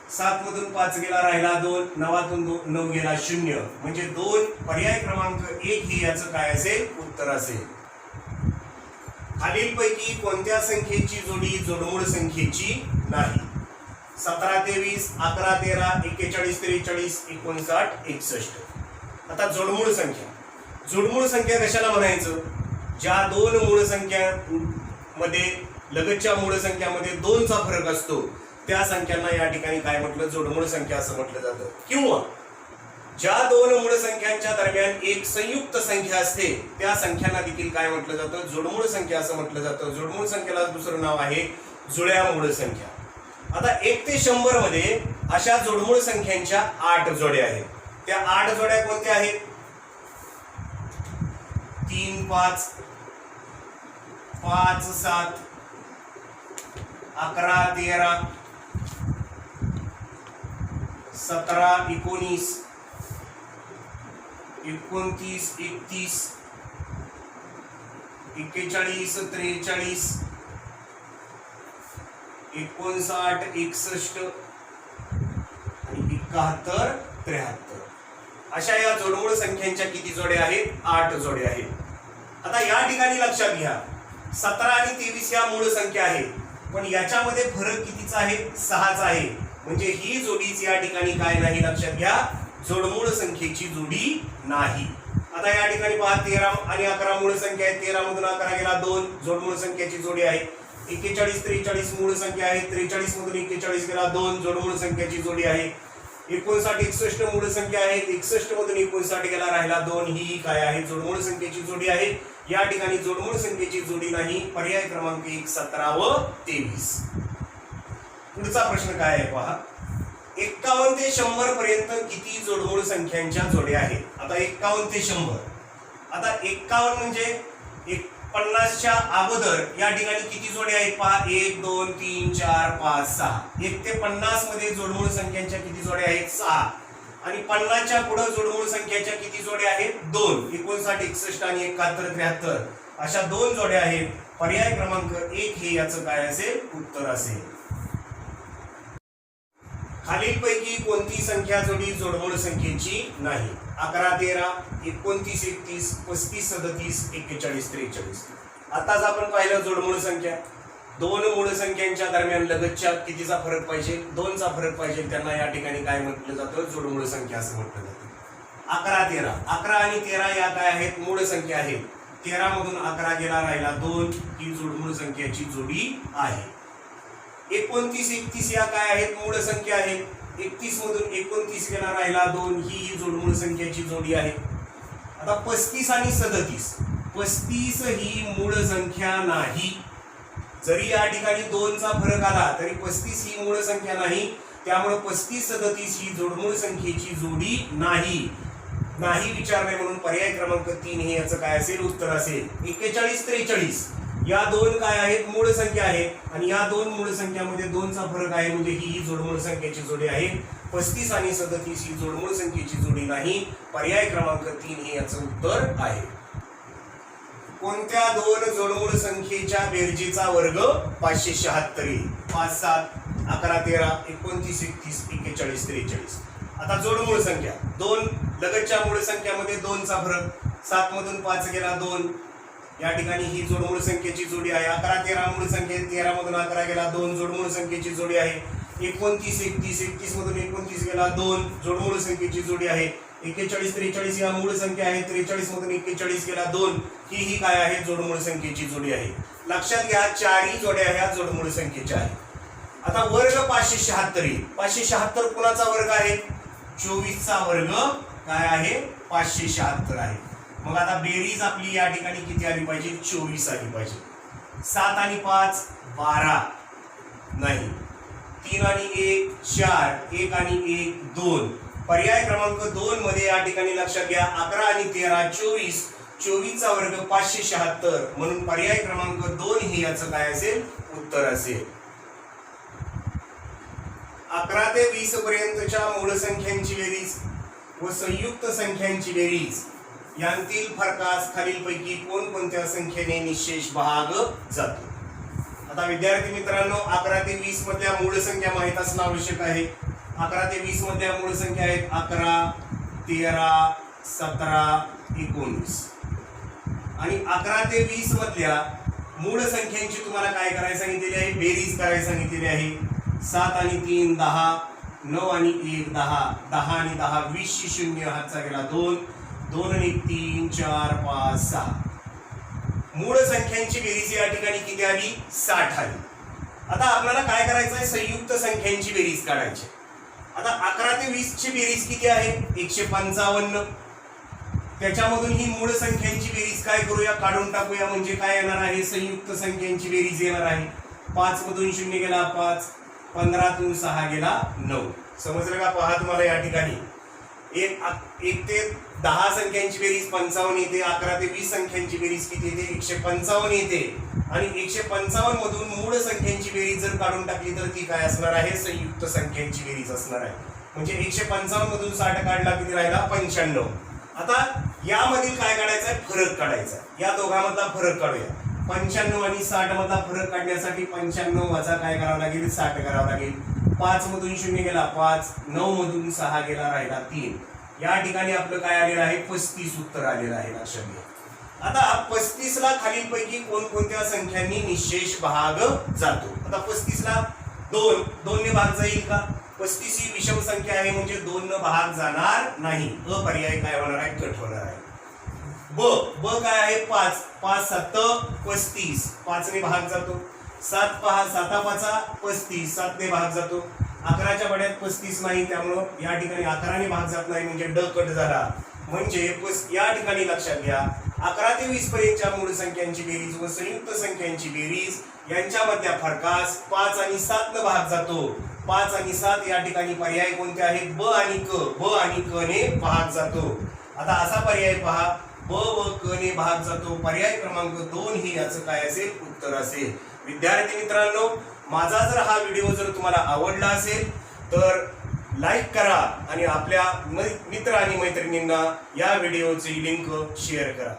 7 मधून 5 गेला राहिला 2 9 तून 9 गेला 0 म्हणजे 2 पर्याय क्रमांक 1 हे याचं काय असेल उत्तर असेल खालीलपैकी कोणत्या संख्येची जोडी जोडमूळ संख्येची नाही 17 ते 20 11 13 41 43 59 61 आता जोडमूळ संख्या कशाला म्हणायचं ज्या दोन मूळ संख्यांमध्ये लगतच्या मूळ संख्यामध्ये 2 चा फरक असतो त्या संख्यांना या ठिकाणी काय म्हटलं जोडमूळ संख्या असं म्हटलं जातं किंवा ज्या दोन मूळ संख्यांच्या दरम्यान एक संयुक्त संख्या असते त्या संख्यांना देखील काय म्हटलं जातं जोडमूळ संख्या असं म्हटलं जातं जोडमूळ संख्येला दुसरं नाव आहे जुळ्या मूळ संख्या आता 1 ते 100 मध्ये अशा जोडमूळ संख्यांच्या 8 जोड्या आहेत त्या 8 जोड्या कोणत्या आहेत 3 5 5 7 11 13 17 19 29 31 41 43 59 61 आणि 71 73 अशा या जोडमूळ संख्यांच्या किती जोड्या आहेत 8 जोड्या आहेत आता या ठिकाणी लक्षात घ्या 17 आणि 23 या मूळ संख्या आहेत पण याच्यामध्ये फरक कितीचा आहे 6चा आहे म्हणजे ही जोडीच या ठिकाणी काय नाही लक्षात घ्या जोडमूळ संख्येची जोडी नाही आता या ठिकाणी पहा 13 आणि 11 मूळ संख्या आहेत 13 मधून 11 गेला 2 जोडमूळ संख्येची जोडी आहे 41 43 मूळ संख्या आहे 43 मधून 41 गेला 2 जोडमूळ संख्येची जोडी आहे 59 61 मूळ संख्या आहे 61 मधून 59 गेला राहिला 2 ही काय आहे जोडमूळ संख्येची जोडी आहे या ठिकाणी जोडमूळ संख्येची जोडी नाही पर्याय क्रमांक 1 17 व 23 पुढचा प्रश्न काय आहे पहा 51 ते 100 पर्यंत किती जोडमूळ संख्यांच्या जोड्या आहेत आता 51 ते 100 आता 51 म्हणजे 50 च्या अगोदर या ठिकाणी किती जोड्या आहेत पहा 1 2 3 4 5 6 1 ते 50 मध्ये जोडमूळ संख्यांच्या किती जोड्या आहेत 6 आणि 50 च्या पुढे जोडमूळ संख्यांच्या किती जोड्या आहेत 2 59 61 आणि 71 73 अशा 2 जोड्या आहेत पर्याय क्रमांक 1 हे याचं काय असेल उत्तर असेल खालीलपैकी कोणती संख्या जोडी जोडमूळ संख्येची नाही 11 13 29 31 35 37 41 43 आताच आपण पाहिलं जोडमूळ संख्या दोन मूळ संख्यांच्या दरम्यान लगतच्या कितीचा फरक पाहिजे 2 चा फरक पाहिजे त्यांना या ठिकाणी काय म्हटलं जातं जोडमूळ संख्या असं म्हटलं जातं 11 13 11 आणि 13 या काय आहेत मूळ संख्या आहेत 13 मधून 11 गेला राहिला 2 ही जोडमूळ संख्याची जोडी आहे 29 31 या काय आहेत मूळ संख्या आहेत 31 मधून 29 गेला राहिला 2 ही जोडमूळ संख्याची जोडी आहे आता 35 आणि 37 35 ही मूळ संख्या नाही जरी या ठिकाणी 2 चा फरक आला तरी 35 ही मूळ संख्या नाही त्यामुळे 35 37 ही जोडमूळ संख्येची जोडी नाही विचारणे म्हणून पर्याय क्रमांक 3 हे याचं काय असेल उत्तर असेल 41 43 या 2 काय आहेत मूळ संख्या आहेत आणि या 2 मूळ संख्यामध्ये 2 चा फरक आहे म्हणजे ही जोडमूळ संख्येची जोडी आहे 35 आणि 37 ही जोडमूळ संख्येची जोडी नाही पर्याय क्रमांक 3 हे याचं उत्तर आहे कोणत्या 2 जोडमूळ संख्येच्या बेरजेचा वर्ग 576 येईल 5 7 11 13 29 31 41 43 आता जोडमूळ संख्या 2 लगतच्या मूळ संख्यामध्ये 2 चा फरक 7 मधून 5 गेला 2 या ठिकाणी ही जोडमूळ संख्येची जोडी आहे 11 13 मूळ संख्या 13 मधून 11 गेला 2 जोडमूळ संख्येची जोडी आहे 29 31 31 मधून 29 गेला 2 जोडमूळ संख्येची जोडी आहे 41 43 या मूळ संख्या आहे 43 मधून 41 गेला 2 ही काय आहे जोडमूळ संख्येची जोडी आहे लक्षात घ्या चारही जोड्या ह्या जोडमूळ संख्येच्या आहेत आता वर्ग 576 येईल. 576 कुणाचा वर्ग आहे? 24 चा वर्ग काय आहे? 576 आहे. मग आता बेरीज आपली या ठिकाणी किती आली पाहिजे? 24 आली पाहिजे. 7 आणि 5 12 नाही. 3 आणि 1 4, 1 आणि 1 2. पर्याय क्रमांक 2 मध्ये या ठिकाणी लक्षात घ्या 11 आणि 13 24. 24 चा वर्ग 576 म्हणून पर्याय क्रमांक 2 ही याचं काय असेल? उत्तर असेल. 11 ते 20 पर्यंतच्या मूळ संख्यांची बेरीज व संयुक्त संख्यांची बेरीज यांतील फरकास खालीलपैकी कोणकोणत्या संख्येने निशेष भाग जातो? आता विद्यार्थी मित्रांनो 11 ते 20 मधल्या मूळ संख्या माहित असणं आवश्यक आहे. 11 ते 20 मधल्या मूळ संख्या आहेत 11 13 17 19 आणि 11 ते 20 मधल्या मूळ संख्यांची तुम्हाला काय करायला सांगितलेली आहे? बेरीज करायला सांगितलेली आहे. 7 आणि 3 10, 9 आणि 1 10, 10 आणि 10 20 शी 0 हातचा गेला 2, 2 आणि 3 4 5 6. मूळ संख्यांची बेरीज या ठिकाणी किती आली? 60 आली. आता आपल्याला काय करायचं आहे? संयुक्त संख्यांची बेरीज काढायची. आता 11 ते 20 ची बेरीज किती आहे? 155. त्याच्यामधून ही मूळ संख्यांची बेरीज काय करूया? काढून टाकूया. म्हणजे काय येणार आहे? संयुक्त संख्यांची बेरीज येणार आहे. 5 मधून 0 गेला 5, 15 तून 6 गेला 9. समजलं का? पहा तुम्हाला या ठिकाणी 1 ते 10 संख्यांची बेरीज 55 येते. 11 ते 20 संख्यांची बेरीज किती येते? 155 येते. आणि 155 मधून मूळ संख्यांची बेरीज जर काढून टाकली तर ती काय असणार आहे? संयुक्त संख्यांची बेरीज असणार आहे. म्हणजे 155 मधून 60 काढला किती राहिला? 95. आता यामधील काय काढायचं आहे? फरक काढायचा. या दोघांमधला फरक काढूया. 95 आणि 60 मधला फरक काढण्यासाठी 95 वजा काय करावं लागेल? 60 करावं लागेल. 5 मधून 0 गेला 5, 9 मधून 6 गेला राहिला 3. या ठिकाणी आपलं काय आलेलं आहे? 35 उत्तर आलेलं आहे. लक्षात घ्या. आता 35 ला खालीलपैकी कोणकोणत्या संख्यांनी निशेष भाग जातो? आता 35 ला 2 ने भाग जाईल का? 35 ही विषम संख्या आहे म्हणजे 2 न भाग जाणार नाही. पर्याय काय होणार आहे? कट होणार आहे. ब काय आहे? 5, 5 7 35, 5 ने भाग जातो. 7 पहा 7 5 35, 7 ने भाग जातो. 11च्या बड्यात 35 नाही त्यामुळं या ठिकाणी 11 ने भाग जात नाही म्हणजे ड कट झाला. म्हणजे या ठिकाणी लक्षात घ्या 11 ते 20 पर्यंतच्या मूळ संख्यांची बेरीज व संयुक्त संख्यांची बेरीज यांच्यामधल्या फरकास 5 आणि 7 न भाग जातो. 5 आणि 7 या ठिकाणी पर्याय कोणते आहेत? ब आणि क. ब आणि क ने भाग जातो. आता असा पर्याय पहा ब व क ने भाग जातो. पर्याय क्रमांक 2 ही याचं काय असेल? उत्तर असेल. विद्यार्थी मित्रांनो माझा जर हा व्हिडिओ जर तुम्हाला आवडला असेल तर लाईक करा आणि आपल्या मित्र आणि मैत्रिणींना या व्हिडिओची लिंक शेअर करा.